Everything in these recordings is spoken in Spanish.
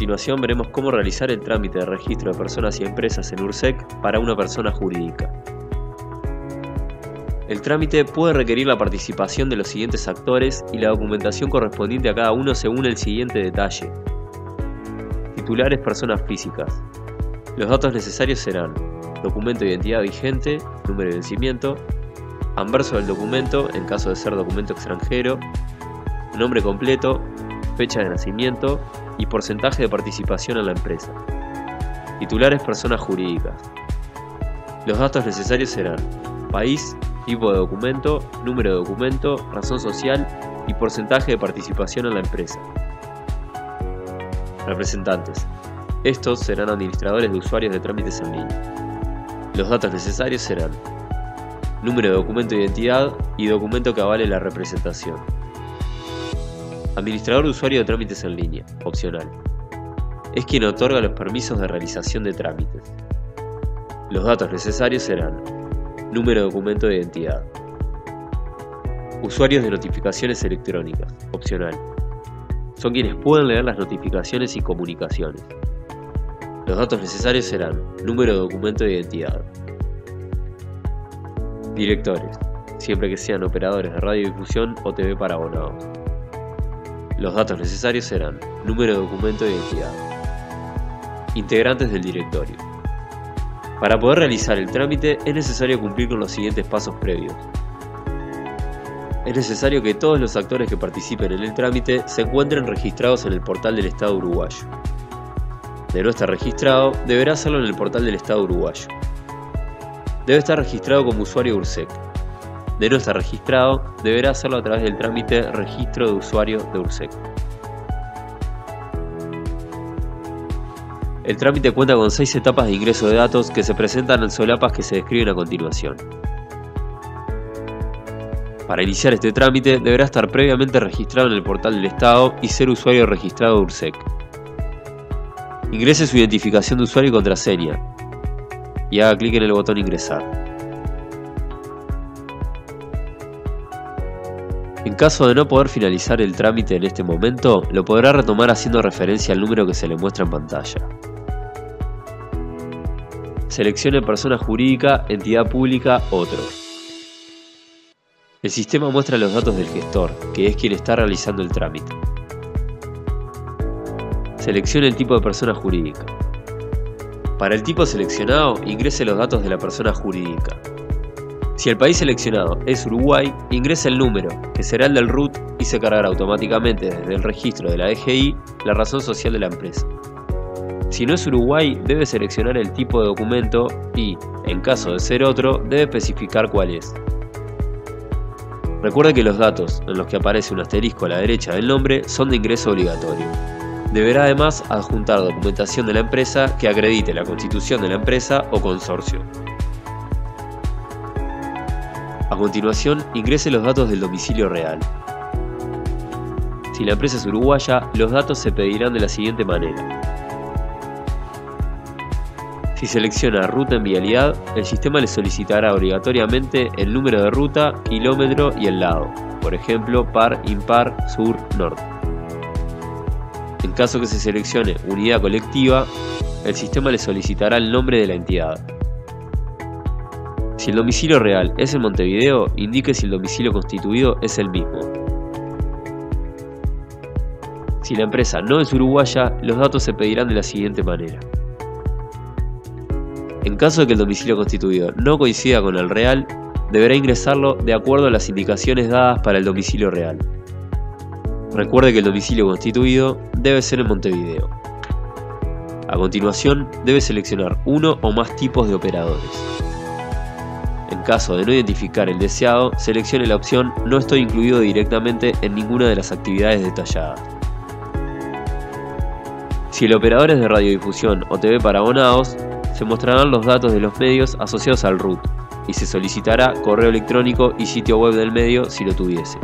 continuación veremos cómo realizar el trámite de registro de personas y empresas en URSEC para una persona jurídica. El trámite puede requerir la participación de los siguientes actores y la documentación correspondiente a cada uno según el siguiente detalle. Titulares: personas físicas. Los datos necesarios serán documento de identidad vigente, número de vencimiento, anverso del documento en caso de ser documento extranjero, nombre completo, fecha de nacimiento y porcentaje de participación en la empresa. Titulares: personas jurídicas. Los datos necesarios serán país, tipo de documento, número de documento, razón social y porcentaje de participación en la empresa. Representantes. Estos serán administradores de usuarios de trámites en línea. Los datos necesarios serán número de documento de identidad y documento que avale la representación. Administrador de usuario de trámites en línea, opcional. Es quien otorga los permisos de realización de trámites. Los datos necesarios serán número de documento de identidad. Usuarios de notificaciones electrónicas, opcional. Son quienes pueden leer las notificaciones y comunicaciones. Los datos necesarios serán número de documento de identidad. Directores, siempre que sean operadores de radiodifusión o TV para abonados. Los datos necesarios serán número de documento de identidad. Integrantes del directorio. Para poder realizar el trámite es necesario cumplir con los siguientes pasos previos. Es necesario que todos los actores que participen en el trámite se encuentren registrados en el portal del Estado uruguayo. De no estar registrado, deberá hacerlo en el portal del Estado uruguayo. Debe estar registrado como usuario URSEC. De no estar registrado, deberá hacerlo a través del trámite Registro de Usuario de URSEC. El trámite cuenta con 6 etapas de ingreso de datos que se presentan en solapas que se describen a continuación. Para iniciar este trámite deberá estar previamente registrado en el portal del Estado y ser usuario registrado de URSEC. Ingrese su identificación de usuario y contraseña y haga clic en el botón Ingresar. En caso de no poder finalizar el trámite en este momento, lo podrá retomar haciendo referencia al número que se le muestra en pantalla. Seleccione persona jurídica, entidad pública, otro. El sistema muestra los datos del gestor, que es quien está realizando el trámite. Seleccione el tipo de persona jurídica. Para el tipo seleccionado, ingrese los datos de la persona jurídica. Si el país seleccionado es Uruguay, ingrese el número, que será el del RUT, y se cargará automáticamente desde el registro de la DGI la razón social de la empresa. Si no es Uruguay, debe seleccionar el tipo de documento y, en caso de ser otro, debe especificar cuál es. Recuerde que los datos en los que aparece un asterisco a la derecha del nombre son de ingreso obligatorio. Deberá además adjuntar documentación de la empresa que acredite la constitución de la empresa o consorcio. A continuación, ingrese los datos del domicilio real. Si la empresa es uruguaya, los datos se pedirán de la siguiente manera. Si selecciona ruta en vialidad, el sistema le solicitará obligatoriamente el número de ruta, kilómetro y el lado, por ejemplo, par, impar, sur, norte. En caso que se seleccione unidad colectiva, el sistema le solicitará el nombre de la entidad. Si el domicilio real es en Montevideo, indique si el domicilio constituido es el mismo. Si la empresa no es uruguaya, los datos se pedirán de la siguiente manera. En caso de que el domicilio constituido no coincida con el real, deberá ingresarlo de acuerdo a las indicaciones dadas para el domicilio real. Recuerde que el domicilio constituido debe ser en Montevideo. A continuación, debe seleccionar uno o más tipos de operadores. En caso de no identificar el deseado, seleccione la opción "No estoy incluido directamente en ninguna de las actividades detalladas". Si el operador es de radiodifusión o TV para abonados, se mostrarán los datos de los medios asociados al RUT y se solicitará correo electrónico y sitio web del medio si lo tuviese.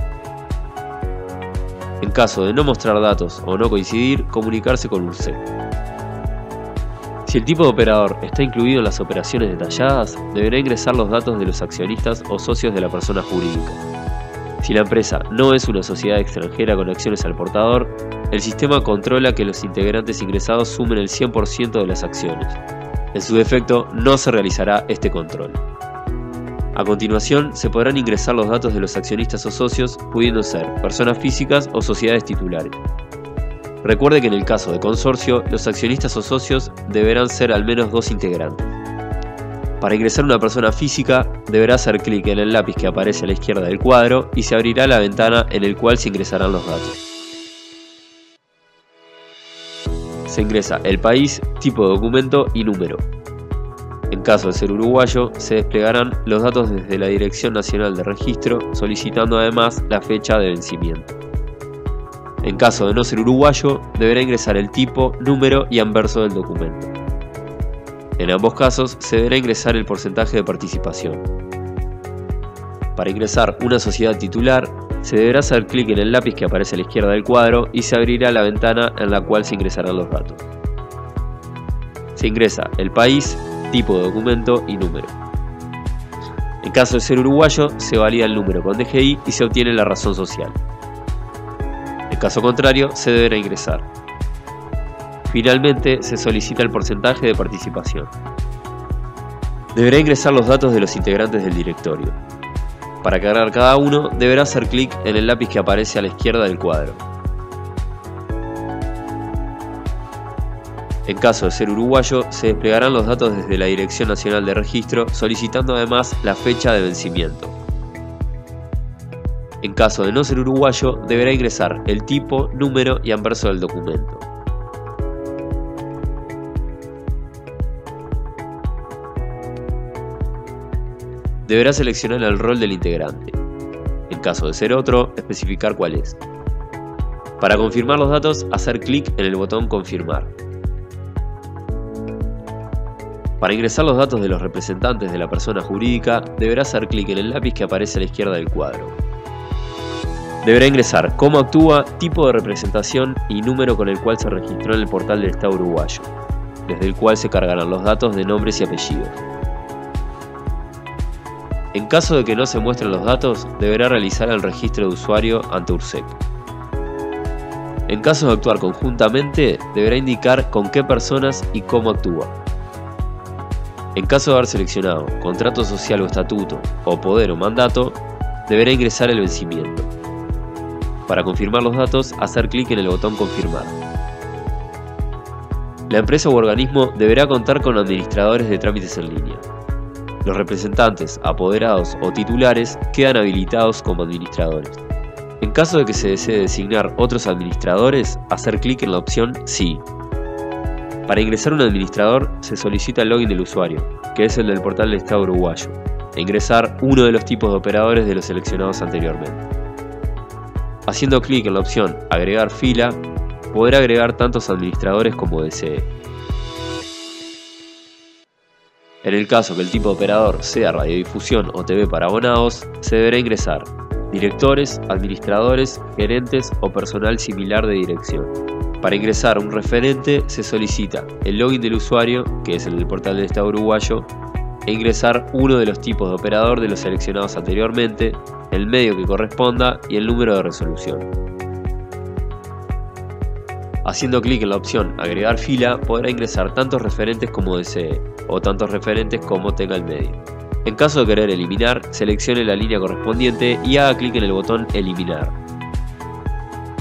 En caso de no mostrar datos o no coincidir, comunicarse con URSEC. Si el tipo de operador está incluido en las operaciones detalladas, deberá ingresar los datos de los accionistas o socios de la persona jurídica. Si la empresa no es una sociedad extranjera con acciones al portador, el sistema controla que los integrantes ingresados sumen el 100% de las acciones. En su defecto, no se realizará este control. A continuación, se podrán ingresar los datos de los accionistas o socios, pudiendo ser personas físicas o sociedades titulares. Recuerde que en el caso de consorcio, los accionistas o socios deberán ser al menos 2 integrantes. Para ingresar una persona física, deberá hacer clic en el lápiz que aparece a la izquierda del cuadro y se abrirá la ventana en la cual se ingresarán los datos. Se ingresa el país, tipo de documento y número. En caso de ser uruguayo, se desplegarán los datos desde la Dirección Nacional de Registro, solicitando además la fecha de vencimiento. En caso de no ser uruguayo, deberá ingresar el tipo, número y anverso del documento. En ambos casos, se deberá ingresar el porcentaje de participación. Para ingresar una sociedad titular, se deberá hacer clic en el lápiz que aparece a la izquierda del cuadro y se abrirá la ventana en la cual se ingresarán los datos. Se ingresa el país, tipo de documento y número. En caso de ser uruguayo, se valida el número con DGI y se obtiene la razón social. En caso contrario, se deberá ingresar. Finalmente, se solicita el porcentaje de participación. Deberá ingresar los datos de los integrantes del directorio. Para cargar cada uno, deberá hacer clic en el lápiz que aparece a la izquierda del cuadro. En caso de ser uruguayo, se desplegarán los datos desde la Dirección Nacional de Registro, solicitando además la fecha de vencimiento. En caso de no ser uruguayo, deberá ingresar el tipo, número y anverso del documento. Deberá seleccionar el rol del integrante. En caso de ser otro, especificar cuál es. Para confirmar los datos, hacer clic en el botón Confirmar. Para ingresar los datos de los representantes de la persona jurídica, deberá hacer clic en el lápiz que aparece a la izquierda del cuadro. Deberá ingresar cómo actúa, tipo de representación y número con el cual se registró en el portal del Estado uruguayo, desde el cual se cargarán los datos de nombres y apellidos. En caso de que no se muestren los datos, deberá realizar el registro de usuario ante URSEC. En caso de actuar conjuntamente, deberá indicar con qué personas y cómo actúa. En caso de haber seleccionado contrato social o estatuto, o poder o mandato, deberá ingresar el vencimiento. Para confirmar los datos, hacer clic en el botón Confirmar. La empresa u organismo deberá contar con administradores de trámites en línea. Los representantes, apoderados o titulares quedan habilitados como administradores. En caso de que se desee designar otros administradores, hacer clic en la opción Sí. Para ingresar un administrador, se solicita el login del usuario, que es el del portal del Estado uruguayo, e ingresar uno de los tipos de operadores de los seleccionados anteriormente. Haciendo clic en la opción Agregar fila, podrá agregar tantos administradores como desee. En el caso que el tipo de operador sea radiodifusión o TV para abonados, se deberá ingresar directores, administradores, gerentes o personal similar de dirección. Para ingresar un referente se solicita el login del usuario, que es el del portal del Estado uruguayo, e ingresar uno de los tipos de operador de los seleccionados anteriormente, el medio que corresponda y el número de resolución. Haciendo clic en la opción Agregar fila, podrá ingresar tantos referentes como desee, o tantos referentes como tenga el medio. En caso de querer eliminar, seleccione la línea correspondiente y haga clic en el botón Eliminar.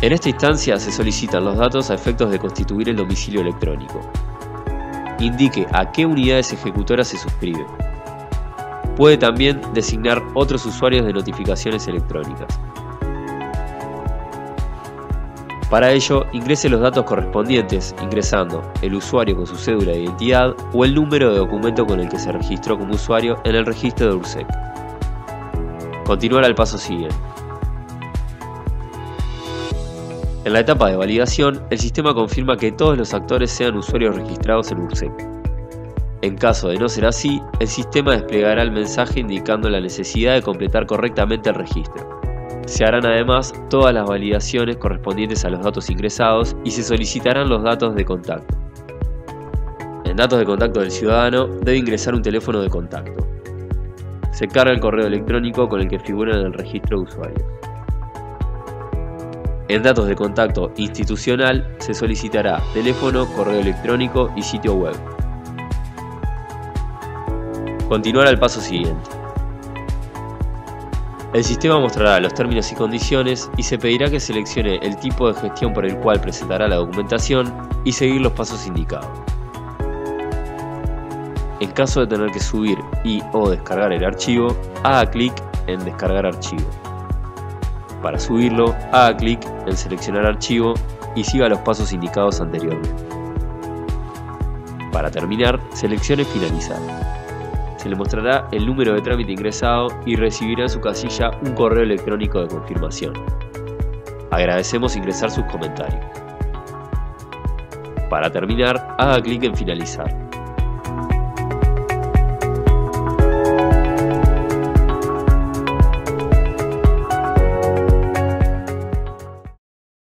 En esta instancia se solicitan los datos a efectos de constituir el domicilio electrónico. Indique a qué unidades ejecutoras se suscribe. Puede también designar otros usuarios de notificaciones electrónicas. Para ello, ingrese los datos correspondientes ingresando el usuario con su cédula de identidad o el número de documento con el que se registró como usuario en el registro de URSEC. Continuar al paso siguiente. En la etapa de validación, el sistema confirma que todos los actores sean usuarios registrados en URSEC. En caso de no ser así, el sistema desplegará el mensaje indicando la necesidad de completar correctamente el registro. Se harán además todas las validaciones correspondientes a los datos ingresados y se solicitarán los datos de contacto. En datos de contacto del ciudadano debe ingresar un teléfono de contacto. Se carga el correo electrónico con el que figura en el registro de usuarios. En datos de contacto institucional se solicitará teléfono, correo electrónico y sitio web. Continuar al paso siguiente. El sistema mostrará los términos y condiciones y se pedirá que seleccione el tipo de gestión por el cual presentará la documentación y seguir los pasos indicados. En caso de tener que subir y/o descargar el archivo, haga clic en Descargar archivo. Para subirlo, haga clic en Seleccionar archivo y siga los pasos indicados anteriormente. Para terminar, seleccione Finalizar. Se le mostrará el número de trámite ingresado y recibirá en su casilla un correo electrónico de confirmación. Agradecemos ingresar sus comentarios. Para terminar, haga clic en Finalizar.